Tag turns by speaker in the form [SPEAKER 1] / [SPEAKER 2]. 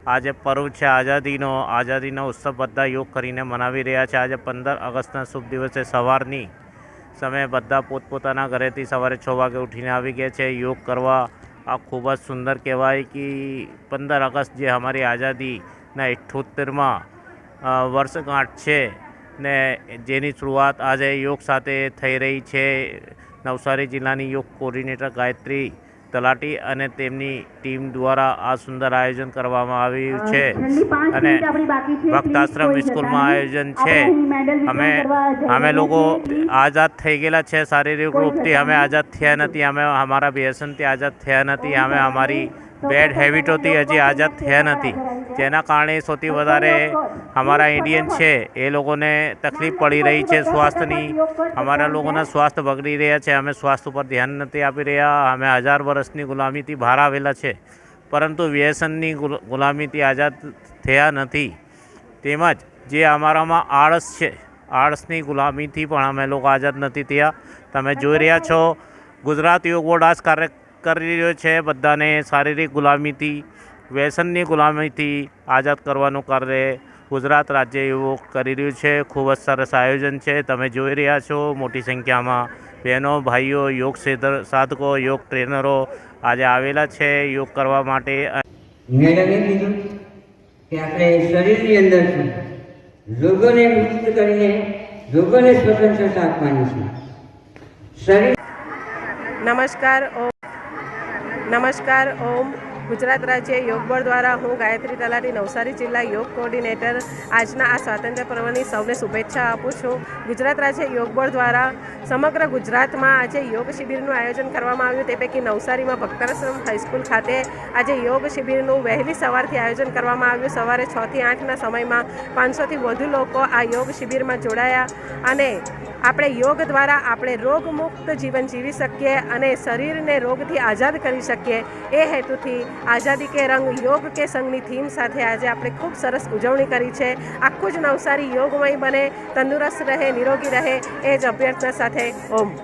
[SPEAKER 1] આજે પર્વ છે આઝાદીનો ઉત્સવ બધા યોગ કરીને મનાવી રહ્યા છે। આજે 15 ઓગસ્ટના શુભ દિવસે સવારની સમયે બધા પોતપોતાના ઘરેથી સવારે 6 વાગે ઉઠીને આવી ગયા છે યોગ કરવા। આ ખૂબ જ સુંદર કહેવાય કે 15 ઓગસ્ટ જે અમારી આઝાદીના 78માં વર્ષગાંઠ છે ને જેની શરૂઆત આજે યોગ સાથે થઈ રહી છે। નવસારી જિલ્લાની યોગ કોર્ડિનેટર ગાયત્રી તલાટી અને તેમની ટીમ દ્વારા આ સુંદર આયોજન કરવામાં આવ્યું છે અને ભક્તાશ્રમ સ્કૂલમાં આયોજન છે। અમે લોકો આઝાદ થઈ ગયેલા છે શારીરિક રૂપથી, અમે આઝાદ થયા નથી, અમે અમારા વ્યસનથી આઝાદ થયા નથી, અમે અમારી બેડ હેબિટોથી હજી આઝાદ થયા નથી, જેના કારણે સૌથી વધારે અમારા ઇન્ડિયન છે એ લોકોને તકલીફ પડી રહી છે સ્વાસ્થ્યની। અમારા લોકોના સ્વાસ્થ્ય બગડી રહ્યા છે, અમે સ્વાસ્થ્ય ઉપર ધ્યાન નથી આપી રહ્યા। અમે 1000 વર્ષની ગુલામીથી બહાર આવેલા છે પરંતુ વ્યસનની ગુલામીથી આઝાદ થયા નથી। તેમજ જે અમારામાં આળસ છે, આળસની ગુલામીથી પણ અમે લોકો આઝાદ નથી થયા। તમે જોઈ રહ્યા છો ગુજરાત યોગ બોર્ડ આ જ કાર્ય કરી રહ્યો છે, બધાને શારીરિક ગુલામીથી વ્યસનની ગુલામીથી આઝાદ કરવાનું કાર્ય ગુજરાત રાજ્ય યોગ કરી રહ્યું છે। ખૂબ જ સરસ આયોજન છે, તમે જોઈ રહ્યા છો મોટી સંખ્યામાં બહેનો ભાઈઓ યોગ સાધકો યોગ ટ્રેનરો આજે આવેલા છે યોગ કરવા માટે।
[SPEAKER 2] મેડમે કીધું કે આપણે શરીરની અંદરથી રોગોને મુક્ત કરીને રોગોને સ્વતંત્રતા આપવાની છે। શરીર
[SPEAKER 3] નમસ્કાર ઓમ ગુજરાત રાજ્ય યોગ બોર્ડ દ્વારા હું ગાયત્રી તલાટી નવસારી જિલ્લા યોગ કોર્ડિનેટર આજના આ સ્વાતંત્ર્ય પર્વની સૌને શુભેચ્છા આપું છું। ગુજરાત રાજ્ય યોગ બોર્ડ દ્વારા સમગ્ર ગુજરાતમાં આજે યોગ શિબિરનું આયોજન કરવામાં આવ્યું। તે પૈકી નવસારીમાં ભક્તાશ્રમ હાઈસ્કૂલ ખાતે આજે યોગ શિબિરનું વહેલી સવારથી આયોજન કરવામાં આવ્યું। સવારે 6 થી 8ના સમયમાં 500થી વધુ લોકો આ યોગ શિબિરમાં જોડાયા અને આપણે યોગ દ્વારા આપણે રોગમુક્ત જીવન જીવી શકીએ અને શરીરને રોગથી આઝાદ કરી શકીએ એ હેતુથી આઝાદી કે રંગ યોગ કે સંગની થીમ સાથે આજે આપણે ખૂબ સરસ ઉજવણી કરી છે। આખું જ નવસારી યોગમય બને, તંદુરસ્ત રહે, નિરોગી રહે એ જ અભ્યર્થના સાથે ઓમ।